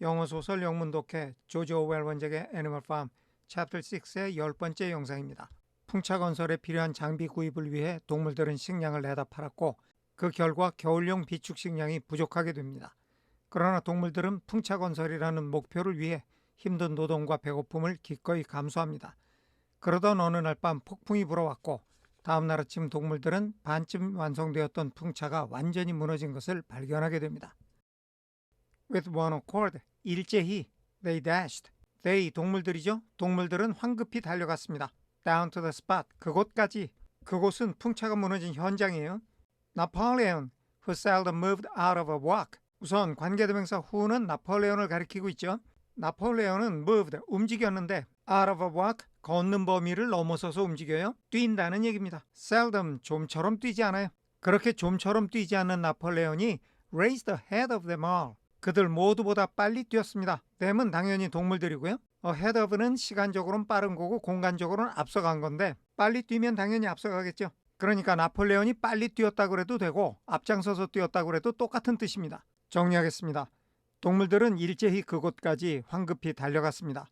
영어소설 영문 독해 조지 오웰 원작의 애니멀 팜 챕터 6의 10번째 영상입니다. 풍차건설에 필요한 장비 구입을 위해 동물들은 식량을 내다 팔았고 그 결과 겨울용 비축 식량이 부족하게 됩니다. 그러나 동물들은 풍차건설이라는 목표를 위해 힘든 노동과 배고픔을 기꺼이 감수합니다. 그러던 어느 날 밤 폭풍이 불어왔고 다음 날 아침 동물들은 반쯤 완성되었던 풍차가 완전히 무너진 것을 발견하게 됩니다. With one accord, 일제히 they dashed. They 동물들이죠. 동물들은 황급히 달려갔습니다. Down to the spot, 그곳까지. 그곳은 풍차가 무너진 현장이에요. Napoleon, who seldom moved out of a walk. 우선 관계대명사 who는 나폴레온을 가리키고 있죠. 나폴레온은 moved, 움직였는데 out of a walk, 걷는 범위를 넘어서서 움직여요. 뛴다는 얘기입니다. seldom, 좀처럼 뛰지 않아요. 그렇게 좀처럼 뛰지 않는 나폴레온이 raced ahead of them all. 그들 모두보다 빨리 뛰었습니다. them은 당연히 동물들이고요. ahead of는 시간적으로는 빠른 거고 공간적으로는 앞서간 건데 빨리 뛰면 당연히 앞서가겠죠. 그러니까 나폴레온이 빨리 뛰었다고 그래도 되고 앞장서서 뛰었다고 그래도 똑같은 뜻입니다. 정리하겠습니다. 동물들은 일제히 그곳까지 황급히 달려갔습니다.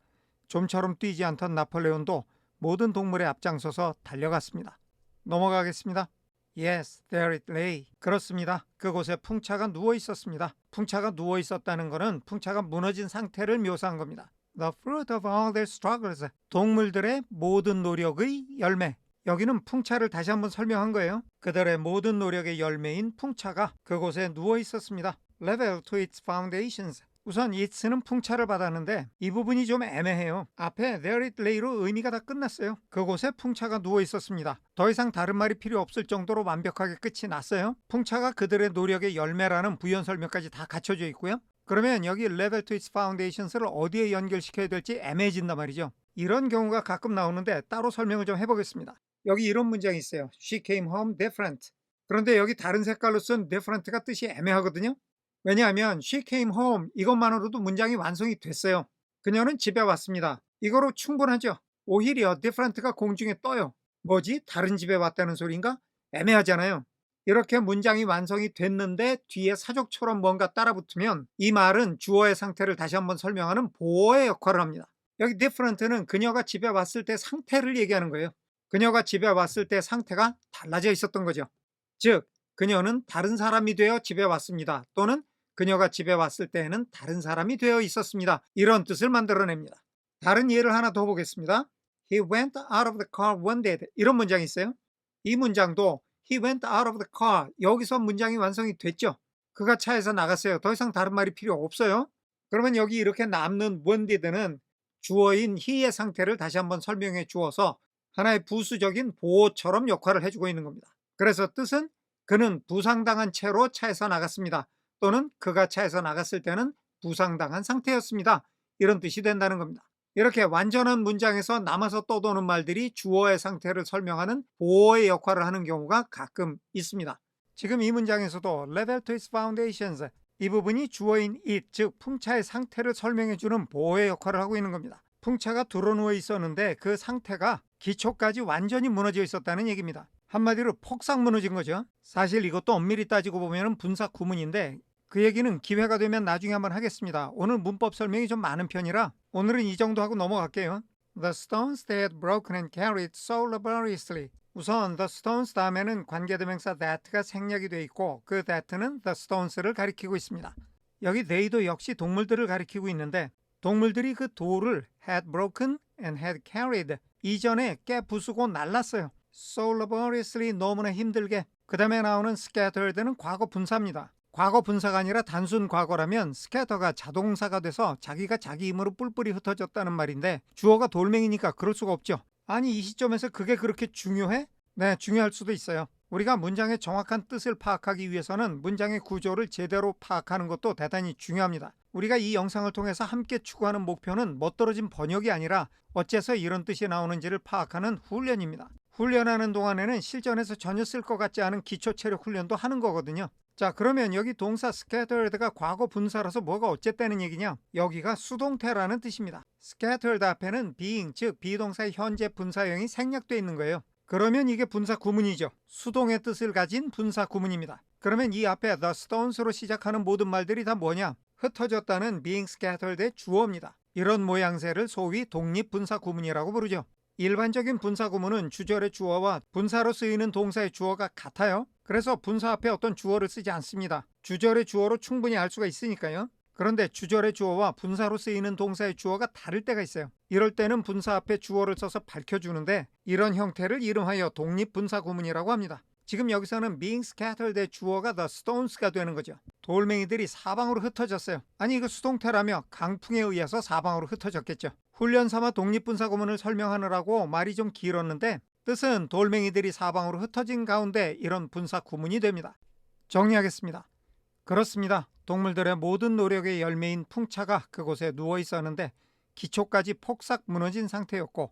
좀처럼 뛰지 않던 나폴레온도 모든 동물에 앞장서서 달려갔습니다. 넘어가겠습니다. Yes, there it lay. 그렇습니다. 그곳에 풍차가 누워 있었습니다. 풍차가 누워 있었다는 것은 풍차가 무너진 상태를 묘사한 겁니다. The fruit of all their struggles. 동물들의 모든 노력의 열매. 여기는 풍차를 다시 한번 설명한 거예요. 그들의 모든 노력의 열매인 풍차가 그곳에 누워 있었습니다. Level to its foundations. 우선 it's는 풍차를 받았는데 이 부분이 좀 애매해요. 앞에 there it lay로 의미가 다 끝났어요. 그곳에 풍차가 누워 있었습니다. 더 이상 다른 말이 필요 없을 정도로 완벽하게 끝이 났어요. 풍차가 그들의 노력의 열매라는 부연 설명까지 다 갖춰져 있고요. 그러면 여기 level to its foundations를 어디에 연결시켜야 될지 애매해진단 말이죠. 이런 경우가 가끔 나오는데 따로 설명을 좀 해보겠습니다. 여기 이런 문장이 있어요. She came home different. 그런데 여기 다른 색깔로 쓴 different가 뜻이 애매하거든요. 왜냐하면 she came home 이것만으로도 문장이 완성이 됐어요. 그녀는 집에 왔습니다. 이거로 충분하죠. 오히려 different가 공중에 떠요. 뭐지? 다른 집에 왔다는 소린가? 애매하잖아요. 이렇게 문장이 완성이 됐는데 뒤에 사족처럼 뭔가 따라붙으면 이 말은 주어의 상태를 다시 한번 설명하는 보어의 역할을 합니다. 여기 different는 그녀가 집에 왔을 때 상태를 얘기하는 거예요. 그녀가 집에 왔을 때 상태가 달라져 있었던 거죠. 즉, 그녀는 다른 사람이 되어 집에 왔습니다. 또는 그녀가 집에 왔을 때에는 다른 사람이 되어 있었습니다. 이런 뜻을 만들어냅니다. 다른 예를 하나 더 보겠습니다. He went out of the car one day. 이런 문장이 있어요. 이 문장도 He went out of the car. 여기서 문장이 완성이 됐죠. 그가 차에서 나갔어요. 더 이상 다른 말이 필요 없어요. 그러면 여기 이렇게 남는 one did는 주어인 he의 상태를 다시 한번 설명해 주어서 하나의 부수적인 보호처럼 역할을 해주고 있는 겁니다. 그래서 뜻은 그는 부상당한 채로 차에서 나갔습니다. 또는 그가 차에서 나갔을 때는 부상당한 상태였습니다. 이런 뜻이 된다는 겁니다. 이렇게 완전한 문장에서 남아서 떠도는 말들이 주어의 상태를 설명하는 보어의 역할을 하는 경우가 가끔 있습니다. 지금 이 문장에서도 level to its foundations 이 부분이 주어인 it, 즉 풍차의 상태를 설명해주는 보어의 역할을 하고 있는 겁니다. 풍차가 드러누워 있었는데 그 상태가 기초까지 완전히 무너져 있었다는 얘기입니다. 한마디로 폭삭 무너진 거죠. 사실 이것도 엄밀히 따지고 보면 분사 구문인데 그 얘기는 기회가 되면 나중에 한번 하겠습니다. 오늘 문법 설명이 좀 많은 편이라 오늘은 이 정도 하고 넘어갈게요. The stones they had broken and carried so laboriously. 우선 the stones 다음에는 관계대명사 that가 생략이 되어 있고 그 that는 the stones를 가리키고 있습니다. 여기 they도 역시 동물들을 가리키고 있는데 동물들이 그 돌을 had broken and had carried 이전에 깨부수고 날랐어요. So laboriously 너무나 힘들게. 그 다음에 나오는 scattered는 과거 분사입니다. 과거 분사가 아니라 단순 과거라면 scatter가 자동사가 돼서 자기가 자기 힘으로 뿔뿔이 흩어졌다는 말인데 주어가 돌멩이니까 그럴 수가 없죠. 아니 이 시점에서 그게 그렇게 중요해? 네, 중요할 수도 있어요. 우리가 문장의 정확한 뜻을 파악하기 위해서는 문장의 구조를 제대로 파악하는 것도 대단히 중요합니다. 우리가 이 영상을 통해서 함께 추구하는 목표는 멋들어진 번역이 아니라 어째서 이런 뜻이 나오는지를 파악하는 훈련입니다. 훈련하는 동안에는 실전에서 전혀 쓸 것 같지 않은 기초체력 훈련도 하는 거거든요. 자, 그러면 여기 동사 scattered가 과거 분사라서 뭐가 어쨌다는 얘기냐? 여기가 수동태라는 뜻입니다. scattered 앞에는 being, 즉 비동사의 현재 분사형이 생략되어 있는 거예요. 그러면 이게 분사 구문이죠. 수동의 뜻을 가진 분사 구문입니다. 그러면 이 앞에 the stones로 시작하는 모든 말들이 다 뭐냐? 흩어졌다는 being scattered의 주어입니다. 이런 모양새를 소위 독립분사구문이라고 부르죠. 일반적인 분사구문은 주절의 주어와 분사로 쓰이는 동사의 주어가 같아요. 그래서 분사 앞에 어떤 주어를 쓰지 않습니다. 주절의 주어로 충분히 알 수가 있으니까요. 그런데 주절의 주어와 분사로 쓰이는 동사의 주어가 다를 때가 있어요. 이럴 때는 분사 앞에 주어를 써서 밝혀주는데 이런 형태를 이름하여 독립분사구문이라고 합니다. 지금 여기서는 being scattered의 주어가 the stones가 되는 거죠. 돌멩이들이 사방으로 흩어졌어요. 아니 이거 수동태라며 강풍에 의해서 사방으로 흩어졌겠죠. 훈련 삼아 독립분사구문을 설명하느라고 말이 좀 길었는데 뜻은 돌멩이들이 사방으로 흩어진 가운데 이런 분사구문이 됩니다. 정리하겠습니다. 그렇습니다. 동물들의 모든 노력의 열매인 풍차가 그곳에 누워 있었는데 기초까지 폭삭 무너진 상태였고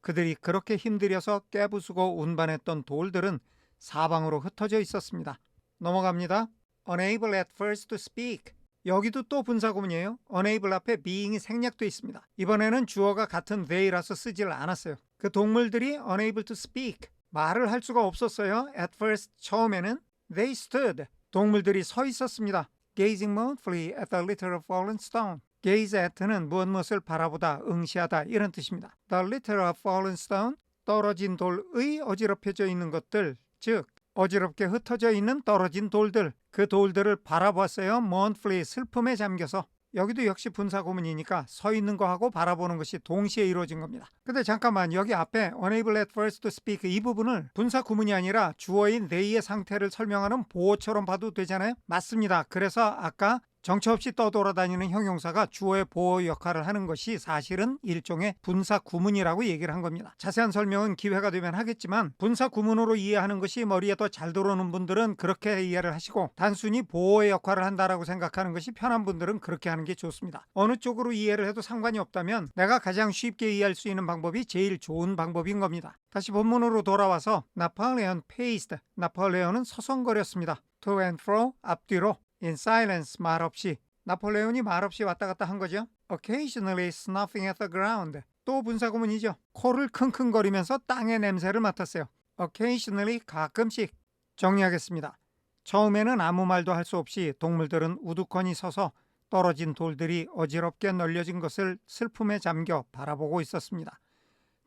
그들이 그렇게 힘들여서 깨부수고 운반했던 돌들은 사방으로 흩어져 있었습니다. 넘어갑니다. Unable at first to speak. 여기도 또 분사구문이에요. Unable 앞에 being이 생략되어 있습니다. 이번에는 주어가 같은 they라서 쓰질 않았어요. 그 동물들이 unable to speak. 말을 할 수가 없었어요. At first 처음에는 they stood. 동물들이 서 있었습니다. Gazing mournfully at the litter of fallen stone. Gaze at는 무엇을 바라보다, 응시하다 이런 뜻입니다. The litter of fallen stone, 떨어진 돌의 어지럽혀져 있는 것들, 즉 어지럽게 흩어져 있는 떨어진 돌들, 그 돌들을 바라보았어요. mournfully, 슬픔에 잠겨서. 여기도 역시 분사구문이니까 서 있는 거하고 바라보는 것이 동시에 이루어진 겁니다. 근데 잠깐만, 여기 앞에 unable at first to speak 이 부분을 분사구문이 아니라 주어인 they의 상태를 설명하는 보어처럼 봐도 되잖아요. 맞습니다. 그래서 아까 정처 없이 떠돌아다니는 형용사가 주어의 보호 역할을 하는 것이 사실은 일종의 분사구문이라고 얘기를 한 겁니다. 자세한 설명은 기회가 되면 하겠지만 분사구문으로 이해하는 것이 머리에 더 잘 들어오는 분들은 그렇게 이해를 하시고 단순히 보호의 역할을 한다라고 생각하는 것이 편한 분들은 그렇게 하는 게 좋습니다. 어느 쪽으로 이해를 해도 상관이 없다면 내가 가장 쉽게 이해할 수 있는 방법이 제일 좋은 방법인 겁니다. 다시 본문으로 돌아와서 나폴레온 paced. 나폴레온은 서성거렸습니다. to and fro, 앞뒤로. In silence, 말없이. 나폴레온이 말없이 왔다 갔다 한 거죠. Occasionally snuffing at the ground. 또 분사구문이죠. 코를 킁킁거리면서 땅의 냄새를 맡았어요. Occasionally, 가끔씩. 정리하겠습니다. 처음에는 아무 말도 할 수 없이 동물들은 우두커니 서서 떨어진 돌들이 어지럽게 널려진 것을 슬픔에 잠겨 바라보고 있었습니다.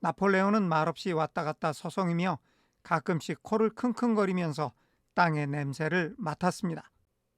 나폴레온은 말없이 왔다 갔다 서성이며 가끔씩 코를 킁킁거리면서 땅의 냄새를 맡았습니다.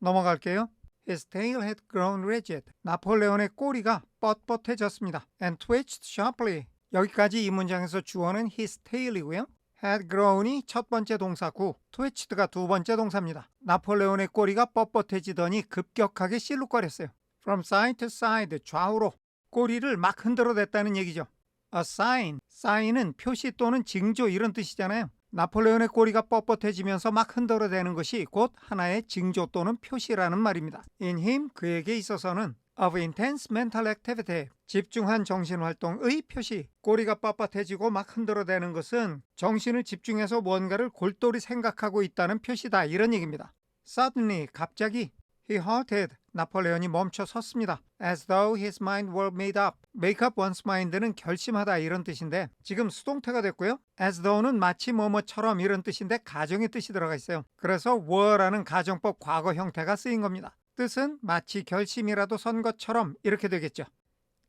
넘어갈게요. His tail had grown rigid. 나폴레온의 꼬리가 뻣뻣해졌습니다. And twitched sharply. 여기까지 이 문장에서 주어는 his tail이고요. had grown이 첫 번째 동사고 twitched가 두 번째 동사입니다. 나폴레온의 꼬리가 뻣뻣해지더니 급격하게 실룩거렸어요. From side to side, 좌우로 꼬리를 막 흔들어댔다는 얘기죠. A sign, sign은 표시 또는 징조 이런 뜻이잖아요. 나폴레온의 꼬리가 뻣뻣해지면서 막 흔들어대는 것이 곧 하나의 징조 또는 표시라는 말입니다. In him, 그에게 있어서는 of intense mental activity, 집중한 정신활동의 표시. 꼬리가 뻣뻣해지고 막 흔들어대는 것은 정신을 집중해서 무언가를 골똘히 생각하고 있다는 표시다 이런 얘기입니다. Suddenly, 갑자기 he halted. 나폴레온이 멈춰 섰습니다. As though his mind were made up. make up one's mind는 결심하다 이런 뜻인데 지금 수동태가 됐고요. as though는 마치 뭐뭐처럼 이런 뜻인데 가정의 뜻이 들어가 있어요. 그래서 were라는 가정법 과거 형태가 쓰인 겁니다. 뜻은 마치 결심이라도 선 것처럼 이렇게 되겠죠.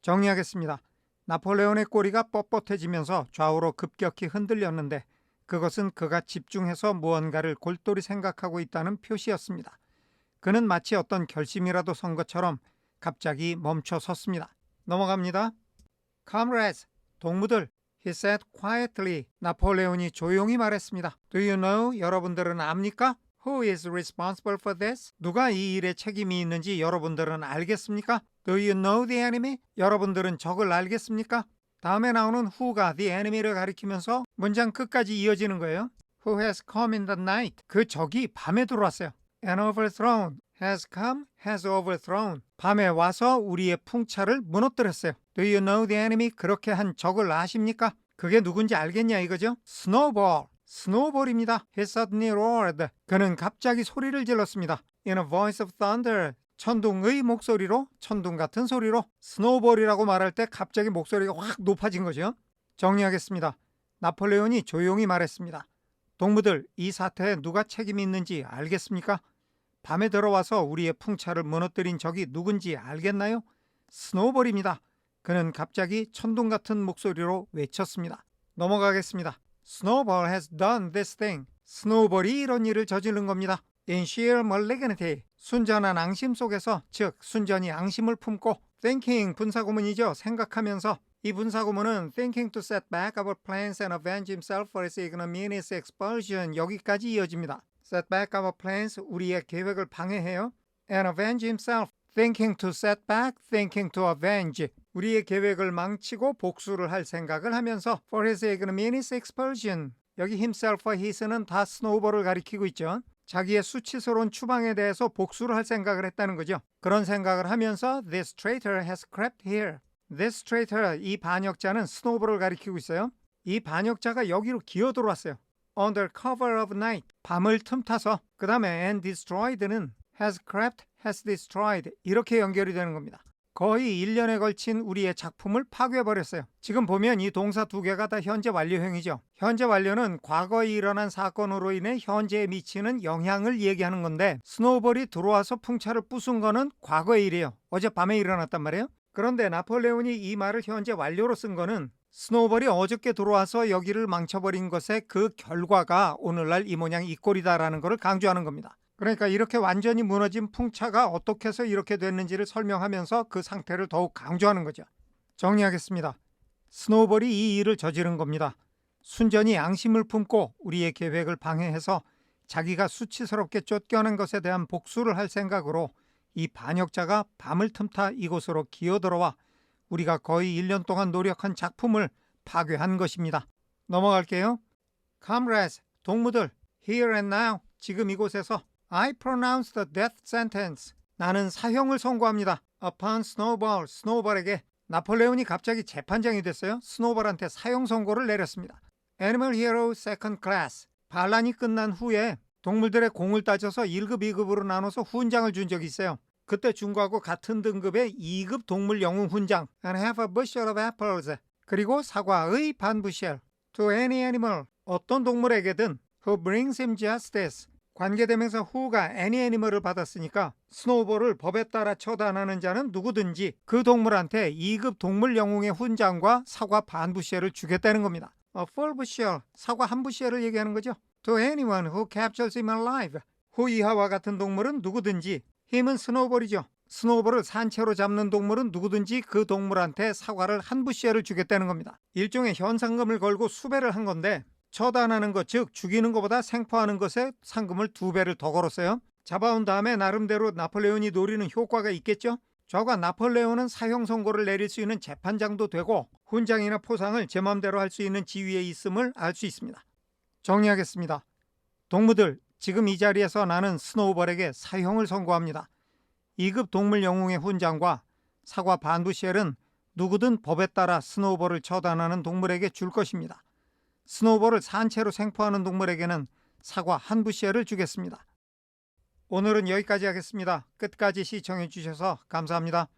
정리하겠습니다. 나폴레온의 꼬리가 뻣뻣해지면서 좌우로 급격히 흔들렸는데 그것은 그가 집중해서 무언가를 골똘히 생각하고 있다는 표시였습니다. 그는 마치 어떤 결심이라도 선 것처럼 갑자기 멈춰 섰습니다. 넘어갑니다. Comrades, 동무들, he said quietly. 나폴레온이 조용히 말했습니다. Do you know, 여러분들은 압니까? Who is responsible for this? 누가 이 일에 책임이 있는지 여러분들은 알겠습니까? Do you know the enemy? 여러분들은 적을 알겠습니까? 다음에 나오는 who가 the enemy를 가리키면서 문장 끝까지 이어지는 거예요. Who has come in the night? 그 적이 밤에 들어왔어요. And overthrown, has come, has overthrown. 밤에 와서 우리의 풍차를 무너뜨렸어요. Do you know the enemy? 그렇게 한 적을 아십니까? 그게 누군지 알겠냐 이거죠? Snowball, 스노우볼입니다. He suddenly roared. 그는 갑자기 소리를 질렀습니다. In a voice of thunder. 천둥의 목소리로, 천둥 같은 소리로. 스노우볼이라고 말할 때 갑자기 목소리가 확 높아진 거죠. 정리하겠습니다. 나폴레온이 조용히 말했습니다. 동무들, 이 사태에 누가 책임이 있는지 알겠습니까? 밤에 들어와서 우리의 풍차를 무너뜨린 적이 누군지 알겠나요? 스노우볼입니다. 그는 갑자기 천둥 같은 목소리로 외쳤습니다. 넘어가겠습니다. Snowball has done this thing. 스노우볼이 이런 일을 저지른 겁니다. In sheer malignity. 순전한 앙심 속에서, 즉 순전히 앙심을 품고, thinking 분사구문이죠. 생각하면서. 이 분사구문은 thinking to set back our plans and avenge himself for his ignominious expulsion 여기까지 이어집니다. set back our plans 우리의 계획을 방해해요. and avenge himself thinking to set back, thinking to avenge 우리의 계획을 망치고 복수를 할 생각을 하면서 for his ignominious expulsion 여기 himself와 his는 다 스노우볼을 가리키고 있죠. 자기의 수치스러운 추방에 대해서 복수를 할 생각을 했다는 거죠. 그런 생각을 하면서 this traitor has crept here. This traitor, 이 반역자는 스노우볼을 가리키고 있어요. 이 반역자가 여기로 기어 들어왔어요. Under cover of night, 밤을 틈타서. 그 다음에 and destroyed는 has crept, has destroyed 이렇게 연결이 되는 겁니다. 거의 1년에 걸친 우리의 작품을 파괴해버렸어요. 지금 보면 이 동사 두 개가 다 현재 완료형이죠. 현재 완료는 과거에 일어난 사건으로 인해 현재에 미치는 영향을 얘기하는 건데 스노우볼이 들어와서 풍차를 부순 거는 과거의 일이에요. 어젯밤에 일어났단 말이에요. 그런데 나폴레온이 이 말을 현재 완료로 쓴 거는 스노우볼이 어저께 들어와서 여기를 망쳐버린 것의 그 결과가 오늘날 이 모양 이 꼴이다라는 것을 강조하는 겁니다. 그러니까 이렇게 완전히 무너진 풍차가 어떻게 해서 이렇게 됐는지를 설명하면서 그 상태를 더욱 강조하는 거죠. 정리하겠습니다. 스노우볼이 이 일을 저지른 겁니다. 순전히 양심을 품고 우리의 계획을 방해해서 자기가 수치스럽게 쫓겨난 것에 대한 복수를 할 생각으로 이 반역자가 밤을 틈타 이곳으로 기어들어와 우리가 거의 1년 동안 노력한 작품을 파괴한 것입니다. 넘어갈게요. Comrades, 동무들, here and now, 지금 이곳에서 I pronounce the death sentence. 나는 사형을 선고합니다. Upon Snowball, 스노우볼에게. 나폴레온이 갑자기 재판장이 됐어요. 스노우볼한테 사형 선고를 내렸습니다. Animal Hero Second Class. 반란이 끝난 후에 동물들의 공을 따져서 1급, 2급으로 나눠서 훈장을 준 적이 있어요. 그때 준 거하고 같은 등급의 2급 동물 영웅 훈장 and half a bushel of apples 그리고 사과의 반 부실 to any animal 어떤 동물에게든 who brings him justice 관계대명사 who가 any animal을 받았으니까 스노우볼을 법에 따라 처단하는 자는 누구든지 그 동물한테 2급 동물 영웅의 훈장과 사과 반 부실을 주겠다는 겁니다. A full bushel 사과 한 부실을 얘기하는 거죠. To anyone who captures him alive who 이하와 같은 동물은 누구든지 힘은 스노우볼이죠. 스노우볼을 산채로 잡는 동물은 누구든지 그 동물한테 사과를 한 부시엘을 주겠다는 겁니다. 일종의 현상금을 걸고 수배를 한 건데 처단하는 것, 즉 죽이는 것보다 생포하는 것에 상금을 2배를 더 걸었어요. 잡아온 다음에 나름대로 나폴레온이 노리는 효과가 있겠죠. 저가 나폴레온은 사형 선고를 내릴 수 있는 재판장도 되고 훈장이나 포상을 제 맘대로 할 수 있는 지위에 있음을 알 수 있습니다. 정리하겠습니다. 동무들, 지금 이 자리에서 나는 스노우볼에게 사형을 선고합니다. 2급 동물 영웅의 훈장과 사과 반 부시엘은 누구든 법에 따라 스노우볼을 처단하는 동물에게 줄 것입니다. 스노우볼을 산채로 생포하는 동물에게는 사과 한 부시엘을 주겠습니다. 오늘은 여기까지 하겠습니다. 끝까지 시청해 주셔서 감사합니다.